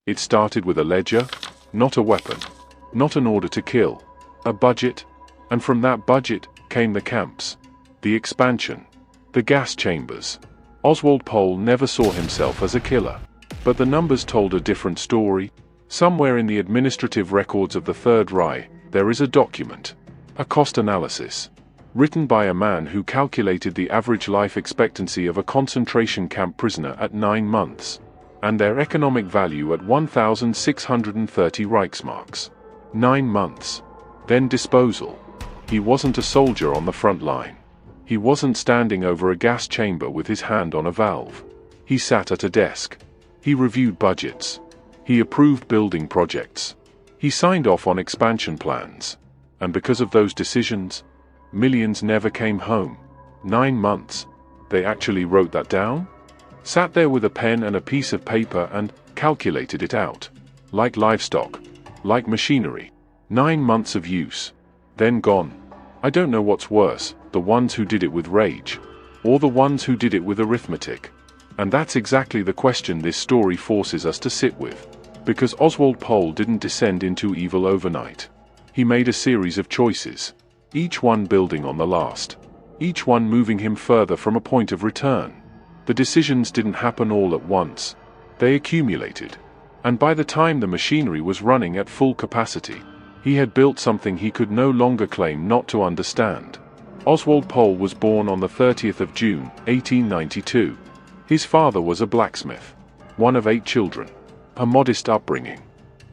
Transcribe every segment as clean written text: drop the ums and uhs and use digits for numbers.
It started with a ledger, not a weapon, not an order to kill, a budget, and from that budget came the camps, the expansion, the gas chambers. Oswald Pohl never saw himself as a killer, but the numbers told a different story. Somewhere in the administrative records of the Third Reich, there is a document, a cost analysis, written by a man who calculated the average life expectancy of a concentration camp prisoner at 9 months, and their economic value at 1,630 Reichsmarks. 9 months. Then disposal. He wasn't a soldier on the front line. He wasn't standing over a gas chamber with his hand on a valve. He sat at a desk. He reviewed budgets. He approved building projects. He signed off on expansion plans. And because of those decisions, millions never came home. 9 months. They actually wrote that down? Sat there with a pen and a piece of paper and calculated it out. Like livestock. Like machinery. 9 months of use. Then gone. I don't know what's worse, the ones who did it with rage, or the ones who did it with arithmetic. And that's exactly the question this story forces us to sit with. Because Oswald Pohl didn't descend into evil overnight. He made a series of choices, each one building on the last, each one moving him further from a point of return. The decisions didn't happen all at once. They accumulated. And by the time the machinery was running at full capacity, he had built something he could no longer claim not to understand. Oswald Pohl was born on the 30th of June, 1892. His father was a blacksmith, one of 8 children, a modest upbringing.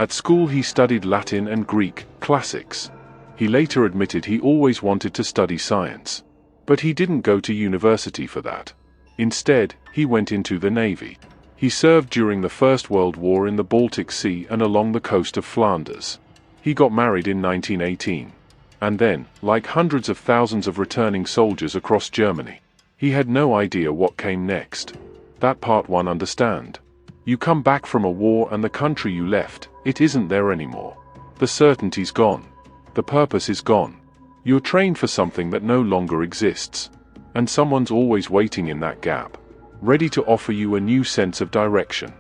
At school he studied Latin and Greek classics. He later admitted he always wanted to study science. But he didn't go to university for that. Instead, he went into the Navy. He served during the First World War in the Baltic Sea and along the coast of Flanders. He got married in 1918. And then, like hundreds of thousands of returning soldiers across Germany, he had no idea what came next. That part one understand. You come back from a war and the country you left, it isn't there anymore. The certainty's gone. The purpose is gone. You're trained for something that no longer exists. And someone's always waiting in that gap, ready to offer you a new sense of direction.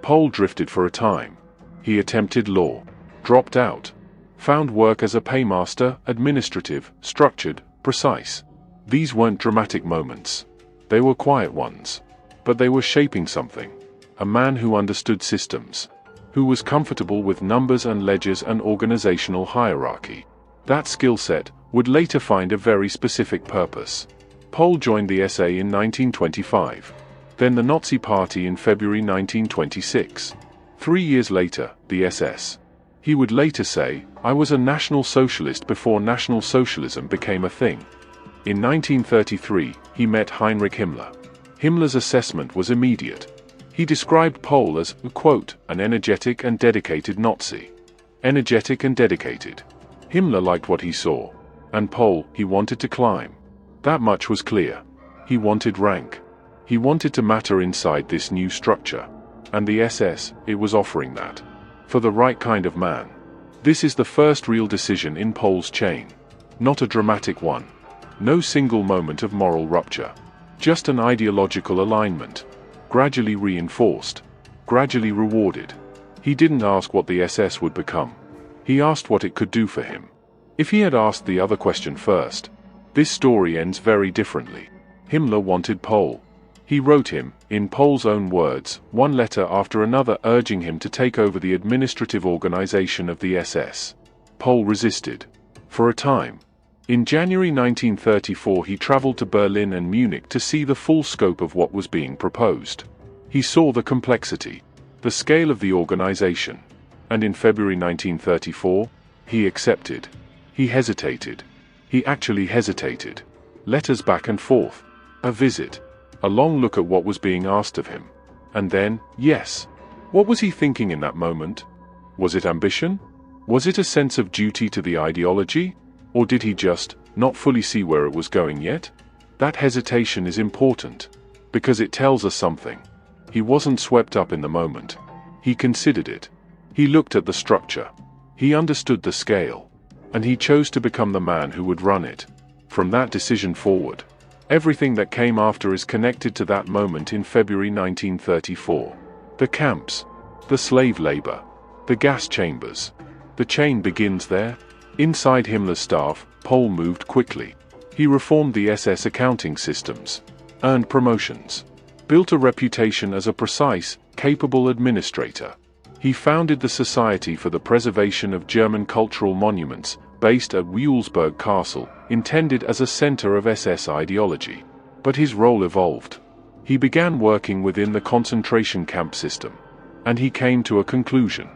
Pohl drifted for a time. He attempted law, dropped out, found work as a paymaster, administrative, structured, precise. These weren't dramatic moments. They were quiet ones. But they were shaping something. A man who understood systems. Who was comfortable with numbers and ledgers and organizational hierarchy. That skill set would later find a very specific purpose. Pohl joined the SA in 1925. Then the Nazi Party in February 1926. 3 years later, the SS. He would later say, "I was a National Socialist before National Socialism became a thing." In 1933, he met Heinrich Himmler. Himmler's assessment was immediate. He described Pohl as, quote, "an energetic and dedicated Nazi." Energetic and dedicated. Himmler liked what he saw. And Pohl, he wanted to climb. That much was clear. He wanted rank. He wanted to matter inside this new structure. And the SS, it was offering that. For the right kind of man. This is the first real decision in Pohl's chain. Not a dramatic one. No single moment of moral rupture. Just an ideological alignment. Gradually reinforced. Gradually rewarded. He didn't ask what the SS would become. He asked what it could do for him. If he had asked the other question first, this story ends very differently. Himmler wanted Pohl. He wrote him, in Pohl's own words, one letter after another urging him to take over the administrative organization of the SS. Pohl resisted. For a time. In January 1934 he traveled to Berlin and Munich to see the full scope of what was being proposed. He saw the complexity, the scale of the organization. And in February 1934, he accepted. He hesitated. He actually hesitated. Letters back and forth. A visit. A long look at what was being asked of him. And then, yes. What was he thinking in that moment? Was it ambition? Was it a sense of duty to the ideology? Or did he just not fully see where it was going yet? That hesitation is important. Because it tells us something. He wasn't swept up in the moment. He considered it. He looked at the structure. He understood the scale. And he chose to become the man who would run it. From that decision forward, everything that came after is connected to that moment in February 1934. The camps. The slave labor. The gas chambers. The chain begins there. Inside Himmler's staff, Pohl moved quickly. He reformed the SS accounting systems, earned promotions, built a reputation as a precise, capable administrator. He founded the Society for the Preservation of German Cultural Monuments, based at Landsberg Castle, intended as a center of SS ideology. But his role evolved. He began working within the concentration camp system. And he came to a conclusion.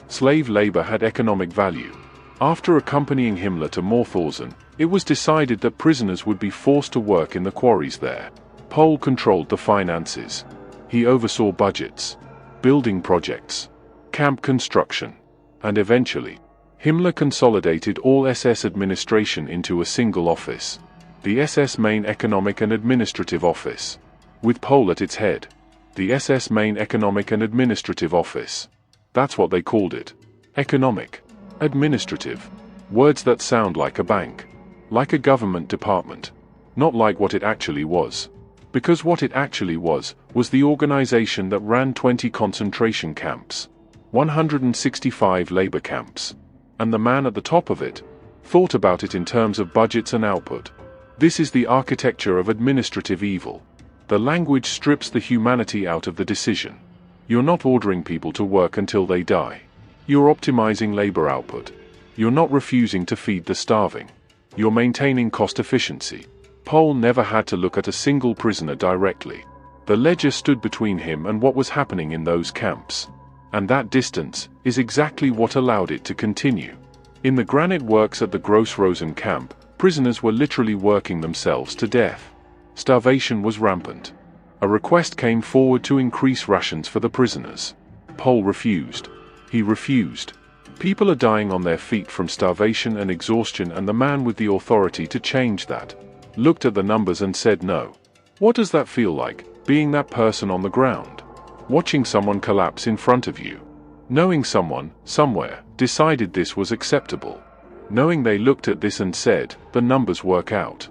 Slave labor had economic value. After accompanying Himmler to Mauthausen, it was decided that prisoners would be forced to work in the quarries there. Pohl controlled the finances. He oversaw budgets, building projects, camp construction, and eventually, Himmler consolidated all SS administration into a single office, the SS Main Economic and Administrative Office, with Pohl at its head. The SS Main Economic and Administrative Office. That's what they called it. Economic, administrative. Words that sound like a bank, like a government department, not like what it actually was. Because what it actually was the organization that ran 20 concentration camps, 165 labor camps. And the man at the top of it thought about it in terms of budgets and output. This is the architecture of administrative evil. The language strips the humanity out of the decision. You're not ordering people to work until they die. You're optimizing labor output. You're not refusing to feed the starving. You're maintaining cost efficiency. Pohl never had to look at a single prisoner directly. The ledger stood between him and what was happening in those camps. And that distance is exactly what allowed it to continue. In the granite works at the Gross-Rosen camp, prisoners were literally working themselves to death. Starvation was rampant. A request came forward to increase rations for the prisoners. Pohl refused. He refused. People are dying on their feet from starvation and exhaustion, and the man with the authority to change that looked at the numbers and said no. What does that feel like, being that person on the ground? Watching someone collapse in front of you. Knowing someone, somewhere, decided this was acceptable. Knowing they looked at this and said, the numbers work out.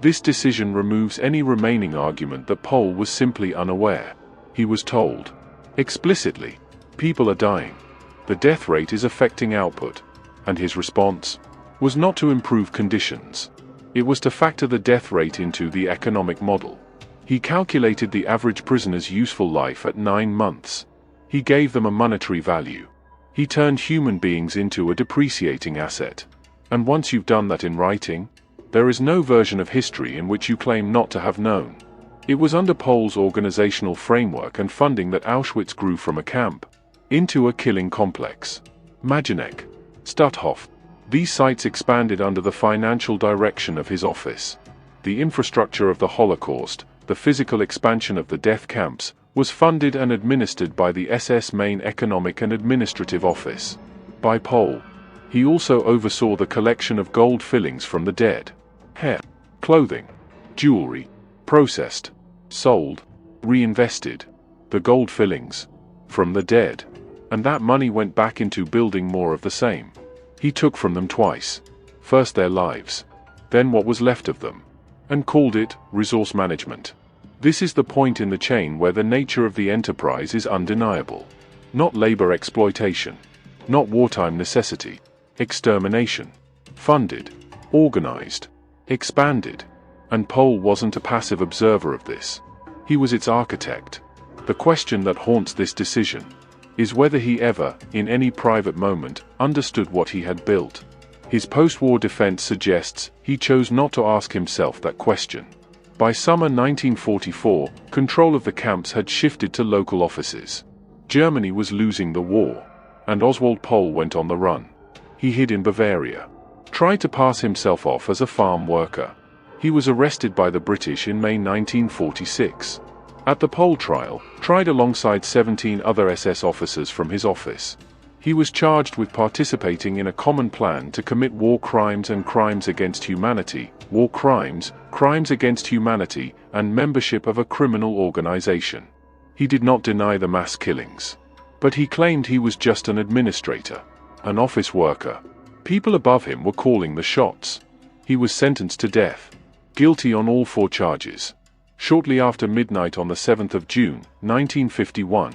This decision removes any remaining argument that Pohl was simply unaware. He was told, explicitly, people are dying. The death rate is affecting output. And his response was not to improve conditions. It was to factor the death rate into the economic model. He calculated the average prisoner's useful life at 9 months. He gave them a monetary value. He turned human beings into a depreciating asset. And once you've done that in writing, there is no version of history in which you claim not to have known. It was under Pohl's organizational framework and funding that Auschwitz grew from a camp into a killing complex. Majdanek, Stutthof. These sites expanded under the financial direction of his office. The infrastructure of the Holocaust, the physical expansion of the death camps, was funded and administered by the SS Main Economic and Administrative Office. By Pohl. He also oversaw the collection of gold fillings from the dead. Hair, clothing, jewelry, processed, sold, reinvested. The gold fillings from the dead. And that money went back into building more of the same. He took from them twice. First their lives, then what was left of them, and called it resource management. This is the point in the chain where the nature of the enterprise is undeniable. Not labor exploitation. Not wartime necessity. Extermination. Funded. Organized. Expanded. And Pohl wasn't a passive observer of this. He was its architect. The question that haunts this decision is whether he ever, in any private moment, understood what he had built. His post-war defense suggests he chose not to ask himself that question. By summer 1944, control of the camps had shifted to local offices. Germany was losing the war, and Oswald Pohl went on the run. He hid in Bavaria, tried to pass himself off as a farm worker. He was arrested by the British in May 1946. At the Pohl trial, tried alongside 17 other SS officers from his office. He was charged with participating in a common plan to commit war crimes and crimes against humanity, war crimes, crimes against humanity, and membership of a criminal organization. He did not deny the mass killings. But he claimed he was just an administrator, an office worker. People above him were calling the shots. He was sentenced to death, guilty on all 4 charges. Shortly after midnight on the 7th of June, 1951,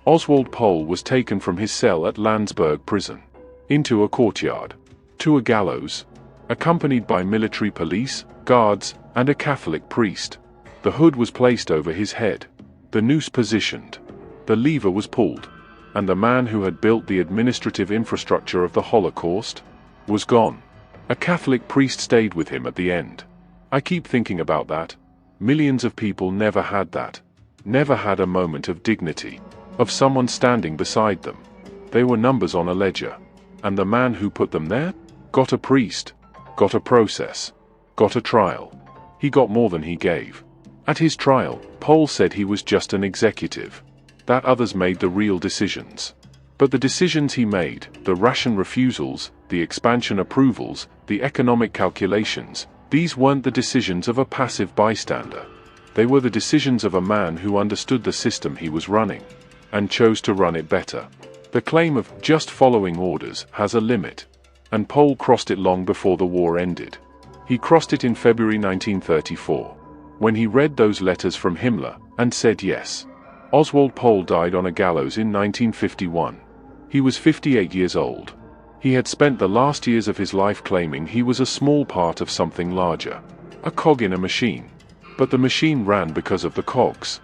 Oswald Pohl was taken from his cell at Landsberg Prison, into a courtyard, to a gallows, accompanied by military police, guards, and a Catholic priest. The hood was placed over his head, the noose positioned, the lever was pulled, and the man who had built the administrative infrastructure of the Holocaust was gone. A Catholic priest stayed with him at the end. I keep thinking about that. Millions of people never had that. Never had a moment of dignity, of someone standing beside them. They were numbers on a ledger. And the man who put them there got a priest, got a process, got a trial. He got more than he gave. At his trial, Pohl said he was just an executive, that others made the real decisions. But the decisions he made, the ration refusals, the expansion approvals, the economic calculations, these weren't the decisions of a passive bystander. They were the decisions of a man who understood the system he was running, and chose to run it better. The claim of just following orders has a limit, and Pohl crossed it long before the war ended. He crossed it in February 1934, when he read those letters from Himmler, and said yes. Oswald Pohl died on a gallows in 1951. He was 58 years old. He had spent the last years of his life claiming he was a small part of something larger, a cog in a machine. But the machine ran because of the cogs,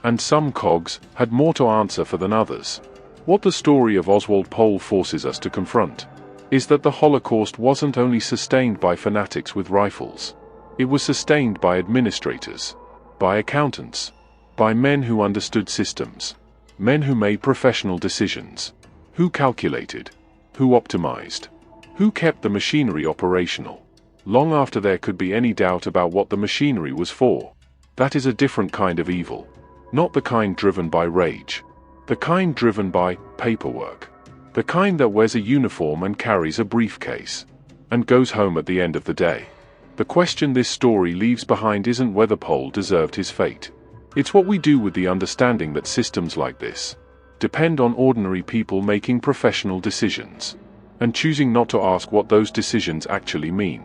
and some cogs had more to answer for than others. What the story of Oswald Pohl forces us to confront is that the Holocaust wasn't only sustained by fanatics with rifles. It was sustained by administrators, by accountants, by men who understood systems, men who made professional decisions, who calculated, who optimized, who kept the machinery operational, long after there could be any doubt about what the machinery was for. That is a different kind of evil, not the kind driven by rage. The kind driven by paperwork. The kind that wears a uniform and carries a briefcase, and goes home at the end of the day. The question this story leaves behind isn't whether Pohl deserved his fate. It's what we do with the understanding that systems like this depend on ordinary people making professional decisions, and choosing not to ask what those decisions actually mean.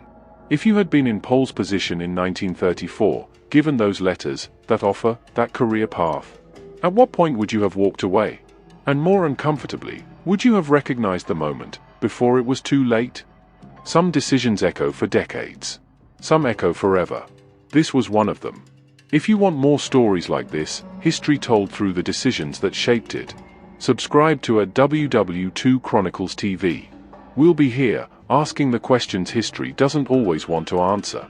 If you had been in Pohl's position in 1934, given those letters, that offer, that career path, at what point would you have walked away? And more uncomfortably, would you have recognized the moment, before it was too late? Some decisions echo for decades. Some echo forever. This was one of them. If you want more stories like this, history told through the decisions that shaped it, subscribe to WW2 Chronicles TV. We'll be here, asking the questions history doesn't always want to answer.